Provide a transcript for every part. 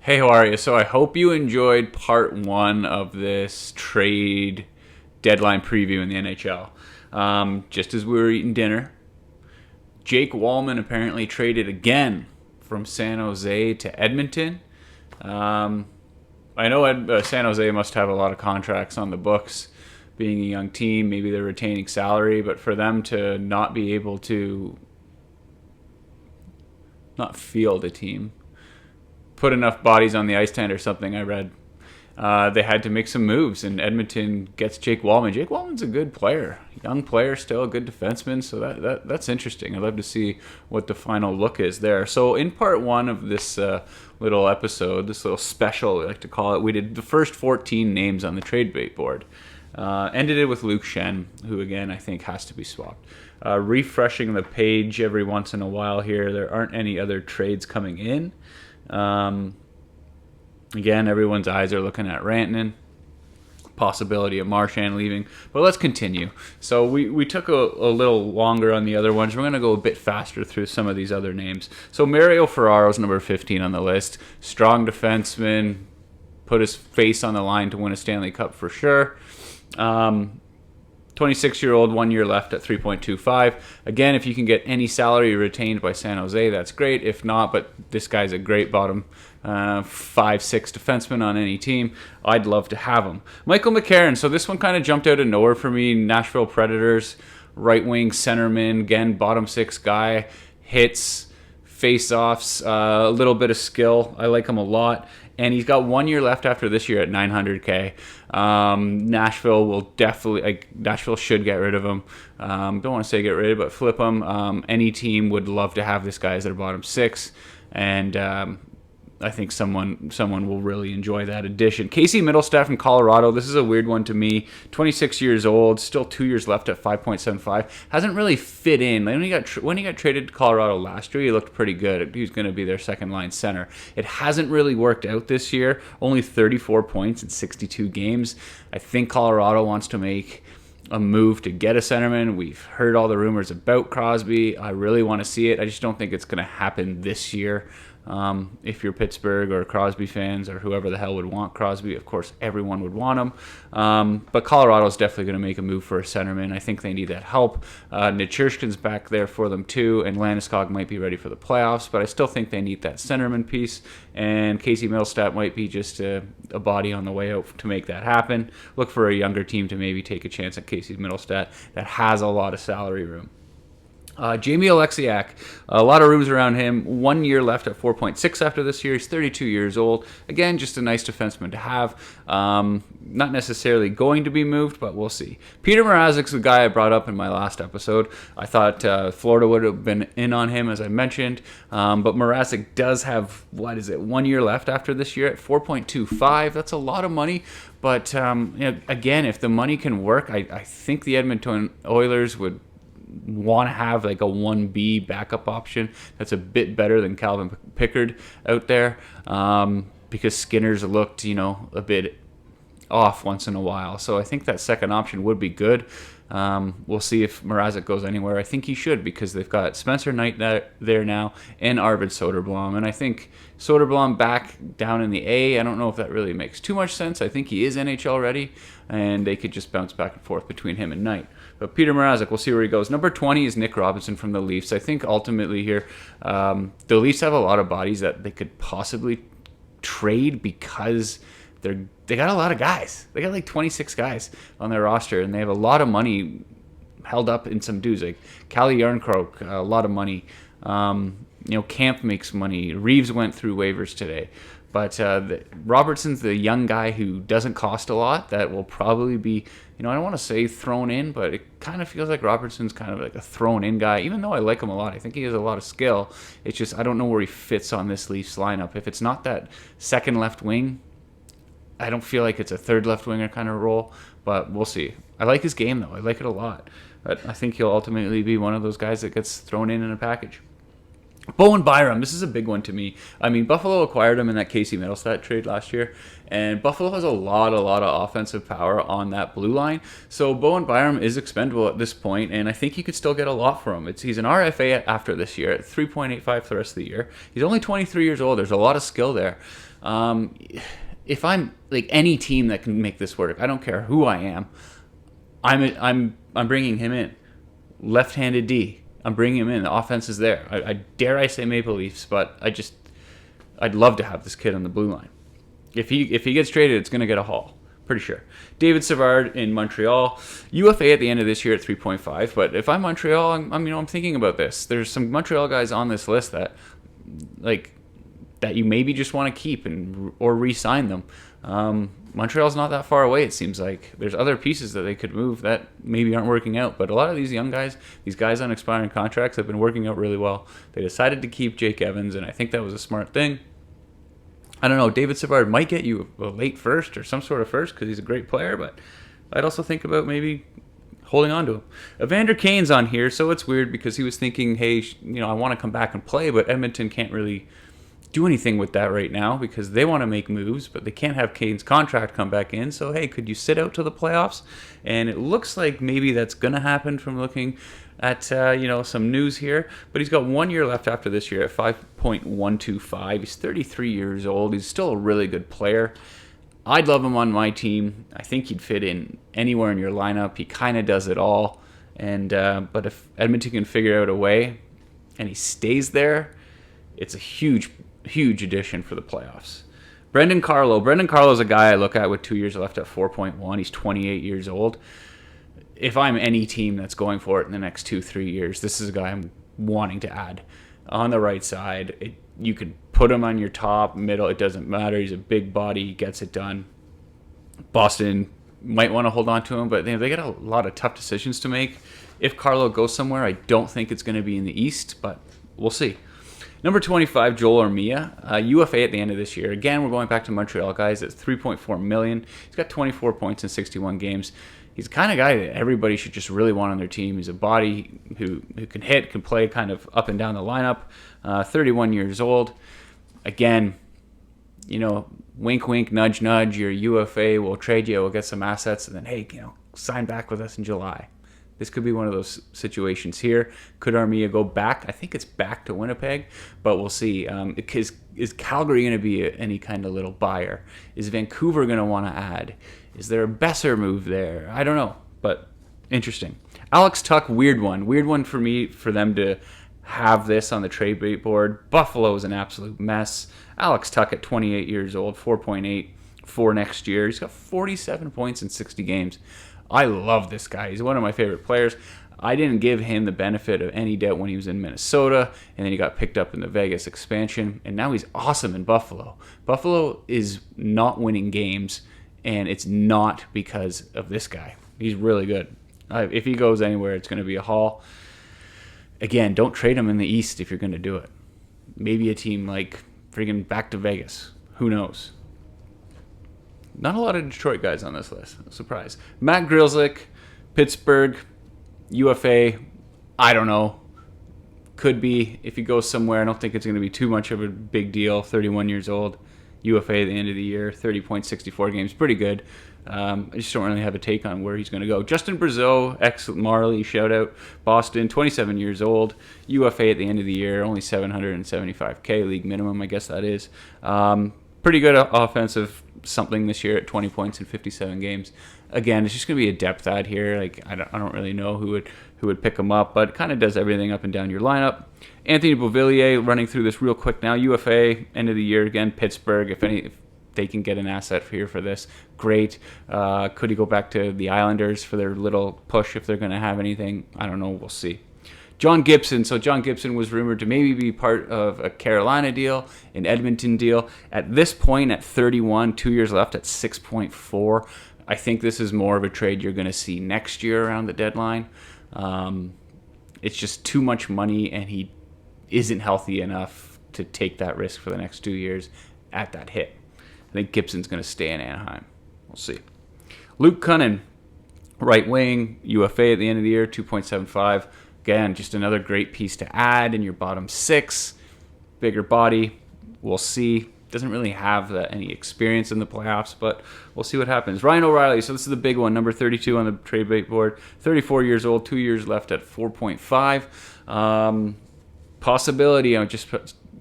Hey, how are you? So I hope you enjoyed part one of this trade deadline preview in the NHL. Just as we were eating dinner, Jake Wallman apparently traded again from San Jose to Edmonton. Um, I know San Jose must have a lot of contracts on the books, being a young team. Maybe they're retaining salary, but for them to not be able to not field a team, put enough bodies on the ice tent or something, I read. They had to make some moves, and Edmonton gets Jake Wallman. Jake Wallman's a good player, young player, still a good defenseman. So that's interesting. I'd love to see what the final look is there. So in part one of this little episode, this little special, we like to call it, we did the first 14 names on the trade bait board. Ended it with Luke Shen, who again I think has to be swapped. Refreshing the page every once in a while here. There aren't any other trades coming in. Again, everyone's eyes are looking at Rantanen, possibility of Marchand leaving, but let's continue. So we took a little longer on the other ones. We're going to go a bit faster through some of these other names. So Mario Ferraro's number 15 on the list. Strong defenseman, put his face on the line to win a Stanley Cup for sure. 26-year-old, 1 year left at 3.25. Again, if you can get any salary retained by San Jose, that's great. If not, but this guy's a great bottom 5-6 defenseman on any team. I'd love to have him. Michael McCarron. So this one kind of jumped out of nowhere for me. Nashville Predators, right wing centerman, again, bottom 6 guy, hits, face-offs, a little bit of skill. I like him a lot. And he's got 1 year left after this year at $900K. Nashville will definitely, Nashville should get rid of him. Don't want to say get rid of, but flip him. Any team would love to have this guy as their bottom 6. And I think someone will really enjoy that addition. Casey Middlestaff from Colorado. This is a weird one to me. 26 years old, still 2 years left at 5.75. Hasn't really fit in. When he got traded to Colorado last year, he looked pretty good. He was going to be their second line center. It hasn't really worked out this year. Only 34 points in 62 games. I think Colorado wants to make a move to get a centerman. We've heard all the rumors about Crosby. I really want to see it. I just don't think it's going to happen this year. If you're Pittsburgh or Crosby fans or whoever the hell would want Crosby, of course everyone would want him. But Colorado's definitely going to make a move for a centerman. I think they need that help. Nichushkin's back there for them too, and Landeskog might be ready for the playoffs, but I still think they need that centerman piece, and Casey Middlestat might be just a body on the way out to make that happen. Look for a younger team to maybe take a chance at Casey Middlestat that has a lot of salary room. Jamie Alexiak, a lot of rooms around him. 1 year left at 4.6 after this year. He's 32 years old. Again, just a nice defenseman to have. Not necessarily going to be moved, but we'll see. Peter Mrazek's the guy I brought up in my last episode. I thought Florida would have been in on him, as I mentioned. But Mrazek does have, 1 year left after this year at 4.25. That's a lot of money. But, again, if the money can work, I think the Edmonton Oilers would want to have like a 1B backup option that's a bit better than Calvin Pickard out there, because Skinner's looked, a bit off once in a while. So I think that second option would be good. We'll see if Mrazek goes anywhere. I think he should, because they've got Spencer Knight there now and Arvid Soderblom. And I think Soderblom back down in the A, I don't know if that really makes too much sense. I think he is NHL ready, and they could just bounce back and forth between him and Knight. But Peter Mrazek, we'll see where he goes. Number 20 is Nick Robinson from the Leafs. I think ultimately here, the Leafs have a lot of bodies that they could possibly trade, because they got a lot of guys. They got like 26 guys on their roster, and they have a lot of money held up in some dudes. Like Calle Yarncroke, a lot of money. Camp makes money. Reeves went through waivers today. But Robertson's the young guy who doesn't cost a lot, that will probably be, I don't want to say thrown in, but it kind of feels like Robertson's kind of like a thrown in guy, even though I like him a lot. I think he has a lot of skill. It's just I don't know where he fits on this Leafs lineup. If it's not that second left wing, I don't feel like it's a third left winger kind of role, but we'll see. I like his game, though. I like it a lot. But I think he'll ultimately be one of those guys that gets thrown in a package. Bowen Byram, this is a big one to me. I mean, Buffalo acquired him in that Casey Middlestat trade last year, and Buffalo has a lot of offensive power on that blue line. So Bowen Byram is expendable at this point, and I think you could still get a lot for him. He's an RFA after this year at 3.85 for the rest of the year. He's only 23 years old. There's a lot of skill there. If I'm like any team that can make this work, I don't care who I am. I'm bringing him in. Left-handed D. I'm bringing him in. The offense is there. I dare I say Maple Leafs, but I'd love to have this kid on the blue line. If he gets traded, it's going to get a haul. Pretty sure. David Savard in Montreal. UFA at the end of this year at 3.5. But if I'm Montreal, I'm thinking about this. There's some Montreal guys on this list that you maybe just want to keep or re-sign them. Montreal's not that far away, it seems like. There's other pieces that they could move that maybe aren't working out. But a lot of these young guys, these guys on expiring contracts, have been working out really well. They decided to keep Jake Evans, and I think that was a smart thing. I don't know, David Savard might get you a late first or some sort of first because he's a great player, but I'd also think about maybe holding on to him. Evander Kane's on here, so it's weird because he was thinking, hey, I want to come back and play, but Edmonton can't really do anything with that right now because they want to make moves, but they can't have Kane's contract come back in. So, hey, could you sit out to the playoffs? And it looks like maybe that's going to happen from looking at, some news here. But he's got 1 year left after this year at 5.125. He's 33 years old. He's still a really good player. I'd love him on my team. I think he'd fit in anywhere in your lineup. He kind of does it all. And but if Edmonton can figure out a way and he stays there, it's a huge addition for the playoffs. Brendan Carlo. Brendan Carlo is a guy I look at with 2 years left at 4.1. He's 28 years old. If I'm any team that's going for it in the next 2-3 years, this is a guy I'm wanting to add. On the right side, you could put him on your top, middle, it doesn't matter. He's a big body, he gets it done. Boston might want to hold on to him, but they got a lot of tough decisions to make. If Carlo goes somewhere, I don't think it's going to be in the East, but we'll see. Number 25, Joel Armia, UFA at the end of this year. Again, we're going back to Montreal, guys. It's $3.4 million. He's got 24 points in 61 games. He's the kind of guy that everybody should just really want on their team. He's a body who can hit, can play kind of up and down the lineup. 31 years old. Again, wink, wink, nudge, nudge. Your UFA, we'll trade you, we'll get some assets, and then, hey, sign back with us in July. This could be one of those situations here. Could Armia go back? I think it's back to Winnipeg, but we'll see. Is Calgary going to be any kind of little buyer? Is Vancouver going to want to add? Is there a Besser move there? I don't know, but interesting. Alex Tuch, weird one for me, for them to have this on the trade bait board. Buffalo is an absolute mess. Alex Tuch at 28 years old, 4.8 for next year. He's got 47 points in 60 games. I love this guy. He's one of my favorite players. I didn't give him the benefit of any doubt when he was in Minnesota, and then he got picked up in the Vegas expansion, and now he's awesome in Buffalo. Buffalo is not winning games, and it's not because of this guy. He's really good. If he goes anywhere, it's going to be a haul. Again, don't trade him in the East if you're going to do it. Maybe a team like friggin' back to Vegas. Who knows? Not a lot of Detroit guys on this list. Surprise. Matt Grzelcyk, Pittsburgh, UFA. I don't know. Could be. If he goes somewhere, I don't think it's going to be too much of a big deal. 31 years old. UFA at the end of the year. 30.64 games. Pretty good. I just don't really have a take on where he's going to go. Justin Brazeau, ex-Marley, shout out. Boston, 27 years old. UFA at the end of the year. Only $775K. League minimum, I guess that is. Pretty good offensive something this year at 20 points in 57 games. Again, it's just going to be a depth add here. Like I don't really know who would pick him up, but it kind of does everything up and down your lineup. Anthony Beauvillier, running through this real quick now. UFA, end of the year again. Pittsburgh, if they can get an asset here for this, great. Could he go back to the Islanders for their little push if they're going to have anything? I don't know. We'll see. John Gibson. So John Gibson was rumored to maybe be part of a Carolina deal, an Edmonton deal. At this point, at 31, 2 years left at 6.4. I think this is more of a trade you're going to see next year around the deadline. It's just too much money, and he isn't healthy enough to take that risk for the next 2 years at that hit. I think Gibson's going to stay in Anaheim. We'll see. Luke Cunnin, right wing, UFA at the end of the year, 2.75. Again, just another great piece to add in your bottom six. bigger body. We'll see. Doesn't really have any experience in the playoffs, but we'll see what happens. Ryan O'Reilly, so this is the big one, number 32 on the trade bait board. 34 years old, 2 years left at 4.5. Possibility, I just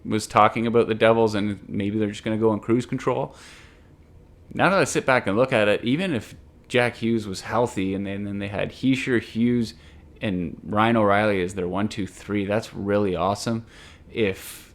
was talking about the Devils, and maybe they're just going to go on cruise control. Now that I sit back and look at it, even if Jack Hughes was healthy, and then they had Heischer, Hughes, and Ryan O'Reilly as their 1, 2, 3, that's really awesome. If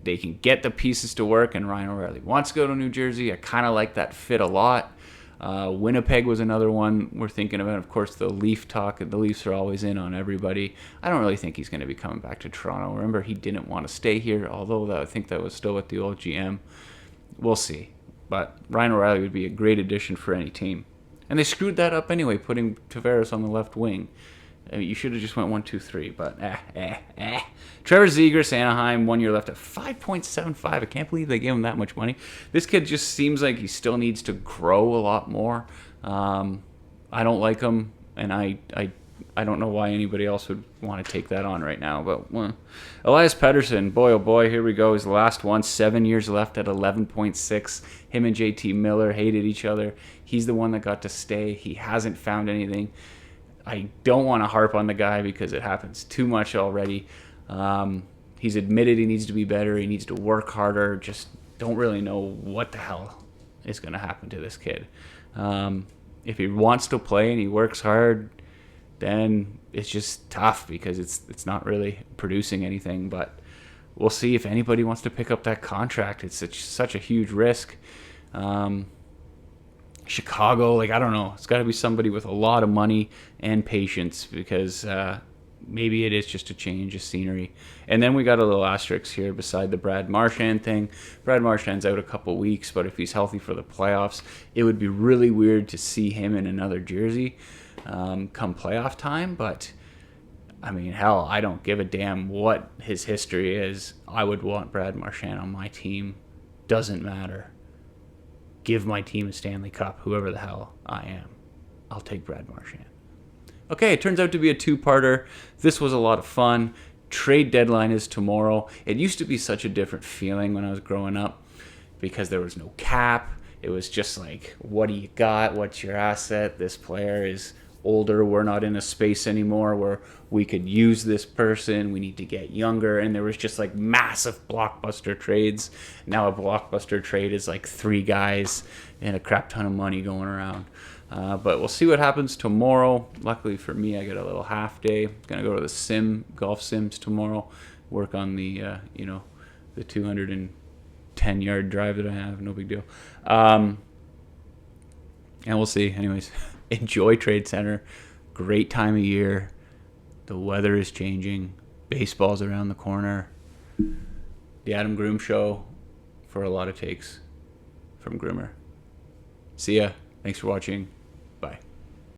they can get the pieces to work, and Ryan O'Reilly wants to go to New Jersey, I kind of like that fit a lot. Winnipeg was another one we're thinking about. Of course, the Leaf talk, the Leafs are always in on everybody. I don't really think he's going to be coming back to Toronto. Remember, he didn't want to stay here, although I think that was still with the old GM. We'll see. But Ryan O'Reilly would be a great addition for any team. And they screwed that up anyway, putting Tavares on the left wing. I mean, you should have just went 1, 2, 3, but Trevor Zegras, Anaheim, 1 year left at 5.75. I can't believe they gave him that much money. This kid just seems like he still needs to grow a lot more. I don't like him, and I don't know why anybody else would want to take that on right now. But Elias Pettersson, boy oh boy, here we go. His last one, 7 years left at 11.6. Him and JT Miller hated each other. He's the one that got to stay. He hasn't found anything. I don't want to harp on the guy because it happens too much already. He's admitted he needs to be better. He needs to work harder. Just don't really know what the hell is going to happen to this kid. If he wants to play and he works hard, then it's just tough because it's not really producing anything. But we'll see if anybody wants to pick up that contract. It's such a huge risk. Chicago, I don't know. It's got to be somebody with a lot of money and patience because maybe it is just a change of scenery. And then we got a little asterisk here beside the Brad Marchand thing. Brad Marchand's out a couple weeks, but if he's healthy for the playoffs, it would be really weird to see him in another jersey come playoff time. But, I mean, hell, I don't give a damn what his history is. I would want Brad Marchand on my team. Doesn't matter. Give my team a Stanley Cup, whoever the hell I am. I'll take Brad Marchand. Okay, it turns out to be a two-parter. This was a lot of fun. Trade deadline is tomorrow. It used to be such a different feeling when I was growing up because there was no cap. It was just like, what do you got? What's your asset? This player is older. We're not in a space anymore where we could use this person. We need to get younger. And there was just like massive blockbuster trades. Now a blockbuster trade is like 3 guys and a crap ton of money going around. But we'll see what happens tomorrow. Luckily for me, I get a little half day. Gonna go to the golf sims tomorrow. Work on the the 210-yard drive that I have. No big deal. And we'll see. Anyways, enjoy Trade Center. Great time of year. The weather is changing. Baseball's around the corner. The Adam Groom Show for a lot of takes from Groomer. See ya. Thanks for watching.